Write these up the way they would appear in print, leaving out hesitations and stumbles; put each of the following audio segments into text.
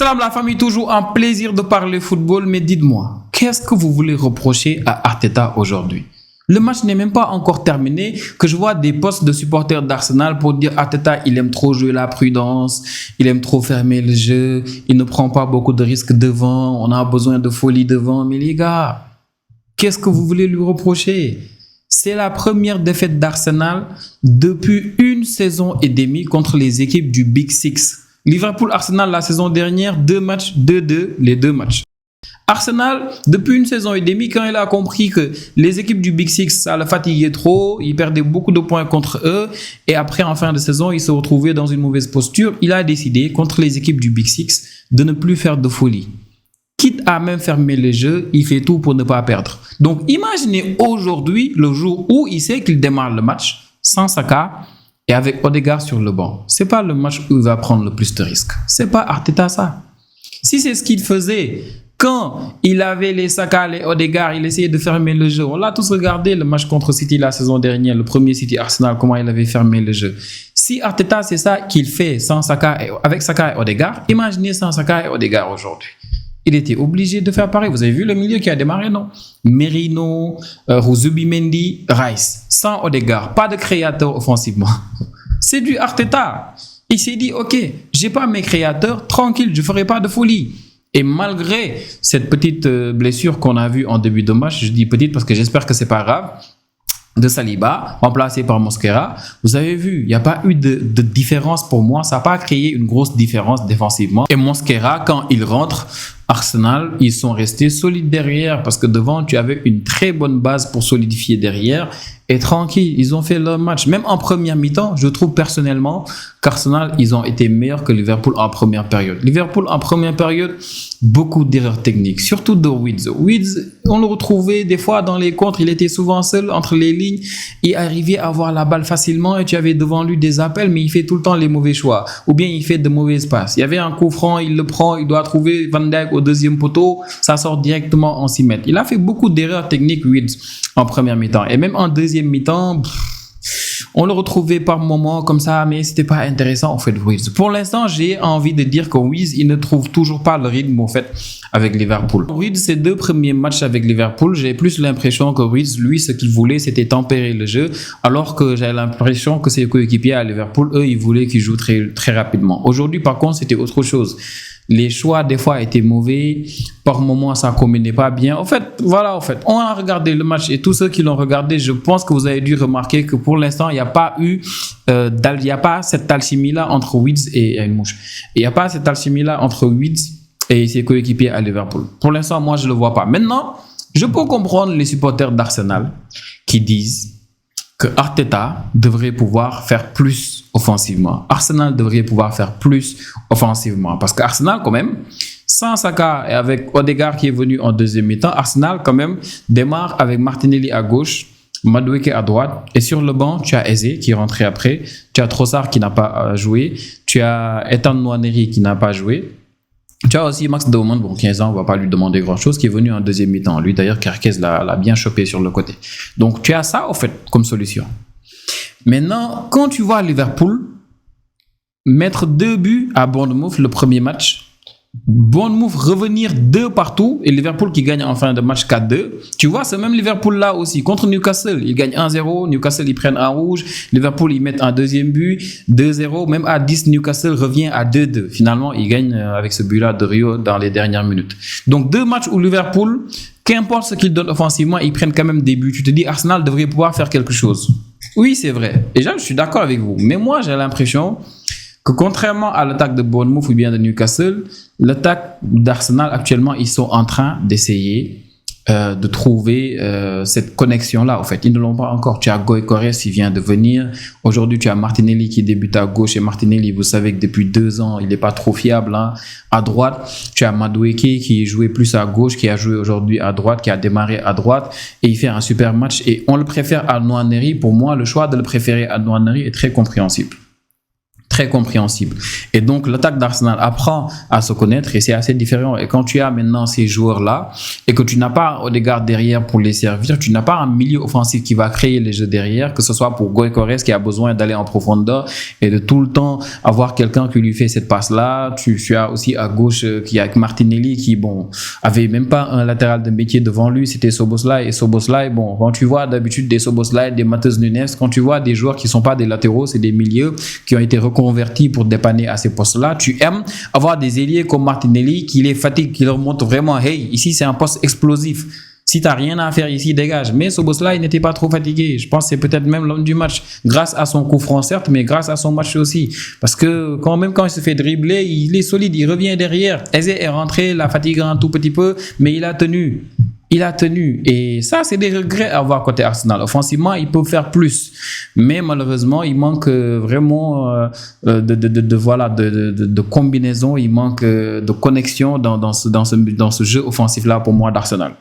Salam la famille, toujours un plaisir de parler football, mais dites-moi, qu'est-ce que vous voulez reprocher à Arteta aujourd'hui? Le match n'est même pas encore terminé, que je vois des posts de supporters d'Arsenal pour dire Arteta, il aime trop jouer la prudence, il aime trop fermer le jeu, il ne prend pas beaucoup de risques devant, on a besoin de folie devant. Mais les gars, qu'est-ce que vous voulez lui reprocher? C'est la première défaite d'Arsenal depuis une saison et demie contre les équipes du Big Six. Liverpool-Arsenal la saison dernière, 2 matchs, 2-2, les 2 matchs. Arsenal, depuis une saison et demie, quand il a compris que les équipes du Big Six, ça le fatiguait trop, il perdait beaucoup de points contre eux, et après, en fin de saison, il se retrouvait dans une mauvaise posture, il a décidé, contre les équipes du Big Six, de ne plus faire de folie. Quitte à même fermer le jeu, il fait tout pour ne pas perdre. Donc, imaginez aujourd'hui, le jour où il sait qu'il démarre le match, sans Saka, et avec Odegaard sur le banc. C'est pas le match où il va prendre le plus de risques. C'est pas Arteta ça. Si c'est ce qu'il faisait quand il avait les Saka, les Odegaard, il essayait de fermer le jeu. On l'a tous regardé le match contre City la saison dernière, le premier City Arsenal, comment il avait fermé le jeu. Si Arteta c'est ça qu'il fait sans Saka avec Saka et Odegaard, imaginez sans Saka et Odegaard aujourd'hui. Il était obligé de faire pareil. Vous avez vu le milieu qui a démarré, non? Merino, Zubimendi, Rice. Sans Odegaard, pas de créateur offensivement. C'est du Arteta. Il s'est dit, ok, j'ai pas mes créateurs, tranquille, je ferai pas de folie. Et malgré cette petite blessure qu'on a vue en début de match, je dis petite parce que j'espère que c'est pas grave, de Saliba, remplacé par Mosquera, vous avez vu, il n'y a pas eu de différence pour moi, ça n'a pas créé une grosse différence défensivement. Et Mosquera, quand il rentre, Arsenal, ils sont restés solides derrière parce que devant, tu avais une très bonne base pour solidifier derrière et tranquille, ils ont fait leur match. Même en première mi-temps, je trouve personnellement qu'Arsenal, ils ont été meilleurs que Liverpool en première période. Liverpool en première période, beaucoup d'erreurs techniques, surtout de Wids. Wids, on le retrouvait des fois dans les contres, il était souvent seul entre les lignes, il arrivait à avoir la balle facilement et tu avais devant lui des appels, mais il fait tout le temps les mauvais choix ou bien il fait de mauvaises passes. Il y avait un coup franc, il le prend, il doit trouver Van Dijk au deuxième poteau, ça sort directement en 6 mètres. Il a fait beaucoup d'erreurs techniques, Wids, en première mi-temps. Et même en deuxième mi-temps, on le retrouvait par moments comme ça, mais c'était pas intéressant en fait, Wiz. Pour l'instant, j'ai envie de dire que Wiz, il ne trouve toujours pas le rythme en fait avec Liverpool. Wiz, ses 2 premiers matchs avec Liverpool, j'ai plus l'impression que Wiz, lui, ce qu'il voulait, c'était tempérer le jeu, alors que j'avais l'impression que ses coéquipiers à Liverpool, eux, ils voulaient qu'il joue très, très rapidement. Aujourd'hui, par contre, c'était autre chose. Les choix, des fois, étaient mauvais. Par moments, ça ne combinait pas bien. En fait, voilà, on a regardé le match et tous ceux qui l'ont regardé, je pense que vous avez dû remarquer que pour l'instant, il n'y a pas eu, il n'y a pas cette alchimie-là entre Wids et une mouche. Il n'y a pas cette alchimie-là entre Wids et ses coéquipiers à Liverpool. Pour l'instant, moi, je ne le vois pas. Maintenant, je peux comprendre les supporters d'Arsenal qui disent que Arteta devrait pouvoir faire plus offensivement. Arsenal devrait pouvoir faire plus offensivement. Parce qu'Arsenal, quand même, sans Saka et avec Odegaard qui est venu en deuxième mi-temps, Arsenal, quand même, démarre avec Martinelli à gauche, Madueke à droite. Et sur le banc, tu as Eze qui est rentré après. Tu as Trossard qui n'a pas joué. Tu as Ethan Nwaneri qui n'a pas joué. Tu as aussi Max Daumont, bon 15 ans, on ne va pas lui demander grand-chose, qui est venu en deuxième mi-temps. Lui, d'ailleurs, Kerkez l'a bien chopé sur le côté. Donc, tu as ça, en fait, comme solution. Maintenant, quand tu vois Liverpool mettre 2 buts à Bournemouth le premier match, Bournemouth revenir 2 partout et Liverpool qui gagne en fin de match 4-2. Tu vois, ce même Liverpool-là aussi, contre Newcastle, ils gagnent 1-0, Newcastle, ils prennent un rouge, Liverpool, ils mettent un deuxième but, 2-0, même à 10, Newcastle revient à 2-2. Finalement, ils gagnent avec ce but-là de Rio dans les dernières minutes. Donc, 2 matchs où Liverpool, qu'importe ce qu'ils donnent offensivement, ils prennent quand même des buts. Tu te dis, Arsenal devrait pouvoir faire quelque chose. Oui, c'est vrai. Déjà, je suis d'accord avec vous. Mais moi, j'ai l'impression que contrairement à l'attaque de Bournemouth ou bien de Newcastle, l'attaque d'Arsenal actuellement, ils sont en train d'essayer de trouver cette connexion-là. En fait, ils ne l'ont pas encore. Tu as Goïcoès qui vient de venir. Aujourd'hui, tu as Martinelli qui débute à gauche. Et Martinelli, vous savez que depuis 2 ans, il n'est pas trop fiable. Hein. À droite, tu as Madueke qui jouait plus à gauche, qui a joué aujourd'hui à droite, qui a démarré à droite. Et il fait un super match. Et on le préfère à Nwaneri. Pour moi, le choix de le préférer à Nwaneri est très compréhensible. très compréhensible. Et donc, l'attaque d'Arsenal apprend à se connaître et c'est assez différent. Et quand tu as maintenant ces joueurs-là et que tu n'as pas Odegaard derrière pour les servir, tu n'as pas un milieu offensif qui va créer les jeux derrière, que ce soit pour Gyökeres qui a besoin d'aller en profondeur et de tout le temps avoir quelqu'un qui lui fait cette passe-là. Tu as aussi à gauche qui a Martinelli qui, bon, avait même pas un latéral de métier devant lui, c'était Szoboszlai. Et Szoboszlai, bon, quand tu vois d'habitude des Szoboszlai, des Matheus Nunes, quand tu vois des joueurs qui sont pas des latéraux, c'est des milieux qui ont été reconvertis pour dépanner à ces postes-là. Tu aimes avoir des ailiers comme Martinelli qui les fatigue, qui leur montrent vraiment, hey, ici c'est un poste explosif. Si tu n'as rien à faire ici, dégage. Mais Szoboszlai, il n'était pas trop fatigué. Je pense que c'est peut-être même l'homme du match. Grâce à son coup franc, certes, mais grâce à son match aussi. Parce que quand il se fait dribbler, il est solide, il revient derrière. Eze est rentré, l'a fatigué un tout petit peu, mais il a tenu. Il a tenu. Et ça, c'est des regrets à avoir côté Arsenal. Offensivement, il peut faire plus. Mais malheureusement, il manque vraiment de combinaison. Il manque de connexion dans ce jeu offensif-là pour moi d'Arsenal.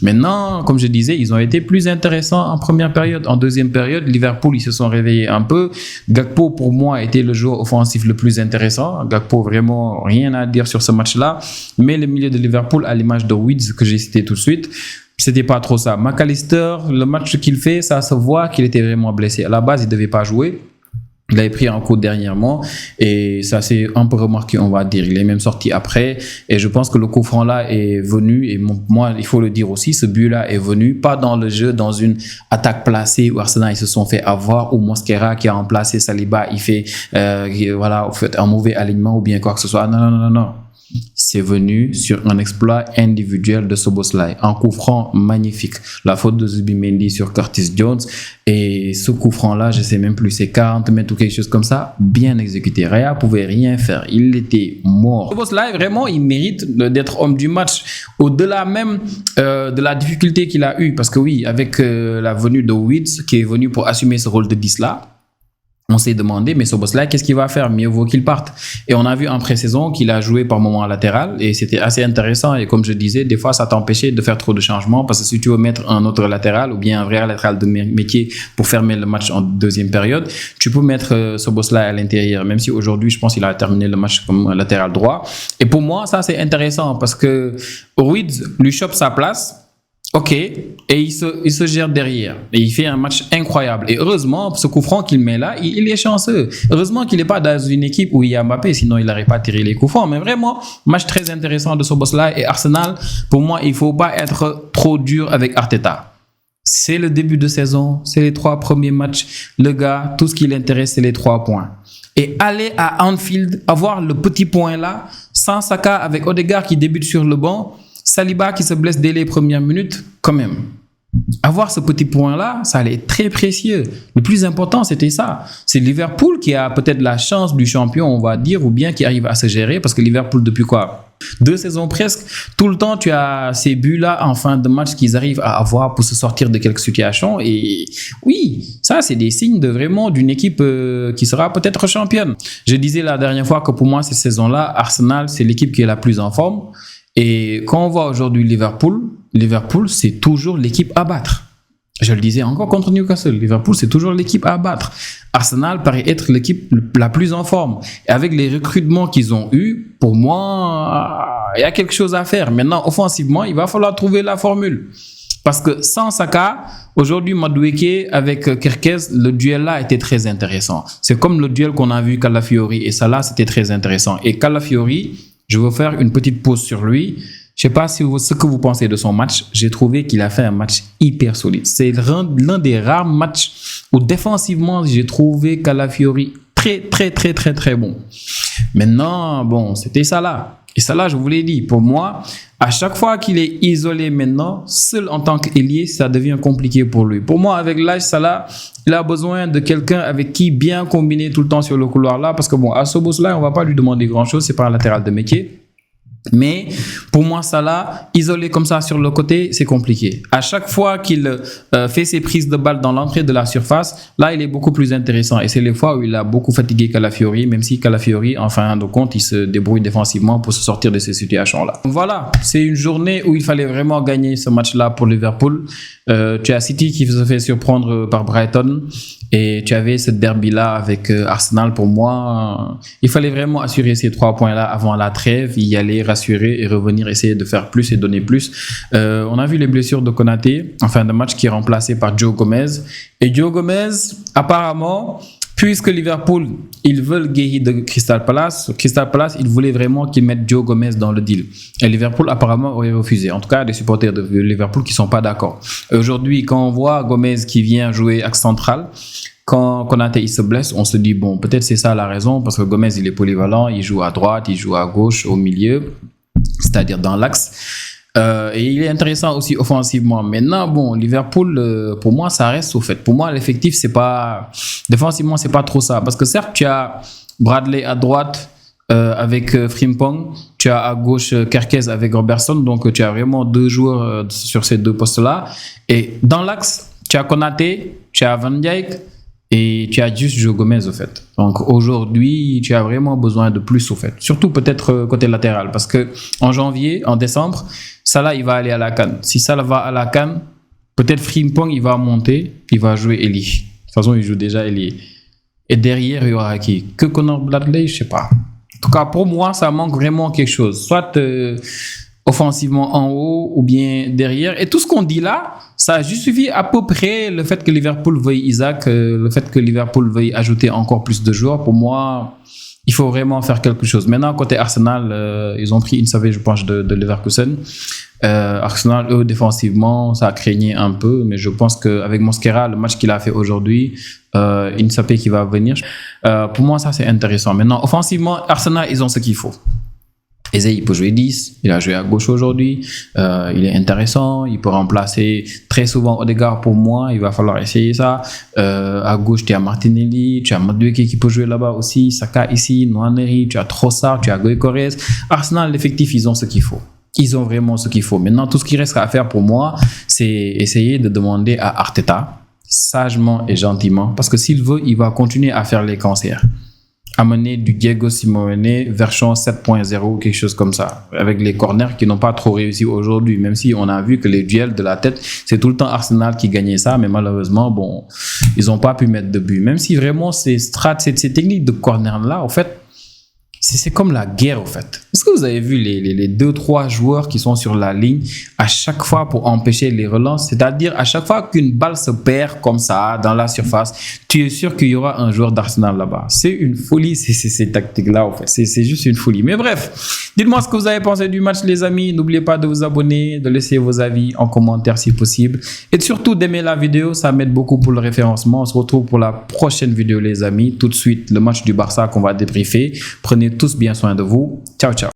Maintenant, comme je disais, ils ont été plus intéressants en première période. En deuxième période, Liverpool, ils se sont réveillés un peu. Gakpo, pour moi, était le joueur offensif le plus intéressant. Gakpo, vraiment, rien à dire sur ce match-là. Mais le milieu de Liverpool, à l'image de Weeds, que j'ai cité tout de suite, c'était pas trop ça. McAllister, le match qu'il fait, ça se voit qu'il était vraiment blessé. À la base, il devait pas jouer. Il avait pris un coup dernièrement et ça s'est un peu remarqué, on va dire. Il est même sorti après et je pense que le coup franc là est venu et moi, il faut le dire aussi, ce but là est venu pas dans le jeu, dans une attaque placée où Arsenal ils se sont fait avoir, ou Mosquera qui a remplacé Saliba, il fait un mauvais alignement ou bien quoi que ce soit. Non. C'est venu sur un exploit individuel de Szoboszlai, un coup franc magnifique, la faute de Zubimendi sur Curtis Jones, et ce coup franc là, je sais même plus, c'est 40 mètres ou quelque chose comme ça, bien exécuté. Raya pouvait rien faire, il était mort. Szoboszlai, vraiment, il mérite d'être homme du match, au-delà même de la difficulté qu'il a eu, parce que oui, avec la venue de Weeds qui est venu pour assumer ce rôle de 10 là, on s'est demandé, mais Szoboszlai, qu'est-ce qu'il va faire? Mieux vaut qu'il parte. Et on a vu en pré-saison qu'il a joué par moments latéral et c'était assez intéressant. Et comme je disais, des fois, ça t'empêchait de faire trop de changements parce que si tu veux mettre un autre latéral ou bien un vrai latéral de métier pour fermer le match en deuxième période, tu peux mettre Szoboszlai à l'intérieur, même si aujourd'hui, je pense qu'il a terminé le match comme latéral droit. Et pour moi, ça, c'est intéressant parce que Ruiz lui chope sa place. Ok, et il se gère derrière. Et il fait un match incroyable. Et heureusement, ce coup franc qu'il met là, il est chanceux. Heureusement qu'il n'est pas dans une équipe où il y a Mbappé, sinon il n'aurait pas tiré les coups francs. Mais vraiment, match très intéressant de Szoboszlai. Et Arsenal, pour moi, il ne faut pas être trop dur avec Arteta. C'est le début de saison, c'est les 3 premiers matchs. Le gars, tout ce qui l'intéresse, c'est les 3 points. Et aller à Anfield, avoir le petit point là, sans Saka avec Odegaard qui débute sur le banc, Saliba qui se blesse dès les premières minutes, quand même. Avoir ce petit point-là, ça allait être très précieux. Le plus important, c'était ça. C'est Liverpool qui a peut-être la chance du champion, on va dire, ou bien qui arrive à se gérer, parce que Liverpool, depuis quoi 2 saisons presque, tout le temps, tu as ces buts-là en fin de match qu'ils arrivent à avoir pour se sortir de quelques situations. Et oui, ça, c'est des signes d'une équipe qui sera peut-être championne. Je disais la dernière fois que pour moi, cette saison-là, Arsenal, c'est l'équipe qui est la plus en forme. Et quand on voit aujourd'hui Liverpool, c'est toujours l'équipe à battre. Je le disais encore contre Newcastle, Liverpool, c'est toujours l'équipe à battre. Arsenal paraît être l'équipe la plus en forme. Et avec les recrutements qu'ils ont eus, pour moi, il y a quelque chose à faire. Maintenant, offensivement, il va falloir trouver la formule. Parce que sans Saka, aujourd'hui, Madueke avec Kerkez, le duel-là était très intéressant. C'est comme le duel qu'on a vu Calafiori et Salah, c'était très intéressant. Et Calafiori, je veux faire une petite pause sur lui. Je ne sais pas ce que vous pensez de son match. J'ai trouvé qu'il a fait un match hyper solide. C'est l'un des rares matchs où défensivement, j'ai trouvé Calafiori très bon. Maintenant, bon, c'était Salah. Et Salah, je vous l'ai dit, pour moi, à chaque fois qu'il est isolé maintenant, seul en tant qu'ailier, ça devient compliqué pour lui. Pour moi, avec l'âge, Salah, il a besoin de quelqu'un avec qui bien combiner tout le temps sur le couloir là. Parce que bon, à Szoboszlai, on ne va pas lui demander grand-chose. C'est pas un latéral de métier. Mais pour moi, Salah, isolé comme ça sur le côté, c'est compliqué. À chaque fois qu'il fait ses prises de balles dans l'entrée de la surface, là, il est beaucoup plus intéressant. Et c'est les fois où il a beaucoup fatigué Calafiori, même si Calafiori, en fin de compte, il se débrouille défensivement pour se sortir de ces situations-là. Voilà, c'est une journée où il fallait vraiment gagner ce match-là pour Liverpool. Tu as City qui se fait surprendre par Brighton. Et tu avais ce derby-là avec Arsenal. Pour moi, il fallait vraiment assurer ces 3 points-là avant la trêve, y aller, rassurer et revenir essayer de faire plus et donner plus. On a vu les blessures de Konaté en fin de match qui est remplacé par Joe Gomez. Et Joe Gomez, apparemment, puisque Liverpool, ils veulent Guéhi de Crystal Palace, ils voulaient vraiment qu'ils mettent Joe Gomez dans le deal. Et Liverpool, apparemment, aurait refusé. En tout cas, des supporters de Liverpool qui ne sont pas d'accord. Aujourd'hui, quand on voit Gomez qui vient jouer axe central, quand Konaté il se blesse, on se dit, bon, peut-être c'est ça la raison, parce que Gomez, il est polyvalent, il joue à droite, il joue à gauche, au milieu, c'est-à-dire dans l'axe. Et il est intéressant aussi offensivement. Maintenant, bon, Liverpool, pour moi, ça reste au fait. Pour moi, l'effectif, c'est pas... Défensivement, c'est pas trop ça. Parce que certes, tu as Bradley à droite avec Frimpong. Tu as à gauche Kerkez avec Robertson. Donc, tu as vraiment 2 joueurs sur ces 2 postes-là. Et dans l'axe, tu as Konaté, tu as Van Dijk et tu as juste Joe Gomez, au fait. Donc, aujourd'hui, tu as vraiment besoin de plus, au fait. Surtout peut-être côté latéral. Parce que en janvier, en décembre, Salah, il va aller à la CAN. Si Salah va à la CAN, peut-être Frimpong, il va monter, il va jouer Eli. De toute façon, il joue déjà Eli. Et derrière, il y aura qui? Que Conor Bradley, je sais pas. En tout cas, pour moi, ça manque vraiment quelque chose. Soit offensivement en haut ou bien derrière. Et tout ce qu'on dit là, ça justifie à peu près le fait que Liverpool veuille Isaac, le fait que Liverpool veuille ajouter encore plus de joueurs. Pour moi, il faut vraiment faire quelque chose. Maintenant, côté Arsenal, ils ont pris une savée, je pense, de Leverkusen. Arsenal, eux, défensivement, ça a craigné un peu, mais je pense qu'avec Mosquera, le match qu'il a fait aujourd'hui, Insapé qui va venir, pour moi, ça c'est intéressant. Maintenant, offensivement, Arsenal, ils ont ce qu'il faut. Eze, il peut jouer 10, il a joué à gauche aujourd'hui, il est intéressant, il peut remplacer très souvent Odegaard pour moi, il va falloir essayer ça. À gauche, tu as Martinelli, tu as Madueke qui peut jouer là-bas aussi, Saka ici, Nwaneri, tu as Trossard, tu as Goïcorez. Arsenal, l'effectif, ils ont ce qu'il faut. Ils ont vraiment ce qu'il faut. Maintenant, tout ce qui reste à faire pour moi, c'est essayer de demander à Arteta, sagement et gentiment, parce que s'il veut, il va continuer à faire les cancers. Amener du Diego Simeone version 7.0 ou quelque chose comme ça, avec les corners qui n'ont pas trop réussi aujourd'hui, même si on a vu que les duels de la tête, c'est tout le temps Arsenal qui gagnait ça, mais malheureusement, bon, ils n'ont pas pu mettre de but. Même si vraiment ces techniques de corner-là, en fait, c'est comme la guerre, en fait. Est-ce que vous avez vu les 2-3 joueurs qui sont sur la ligne à chaque fois pour empêcher les relances? C'est-à-dire, à chaque fois qu'une balle se perd comme ça dans la surface, tu es sûr qu'il y aura un joueur d'Arsenal là-bas. C'est une folie, ces tactiques-là, en fait. C'est juste une folie. Mais bref, dites-moi ce que vous avez pensé du match, les amis. N'oubliez pas de vous abonner, de laisser vos avis en commentaire si possible. Et surtout, d'aimer la vidéo, ça m'aide beaucoup pour le référencement. On se retrouve pour la prochaine vidéo, les amis. Tout de suite, le match du Barça qu'on va débriefer. Prenez tous bien soin de vous. Ciao, ciao.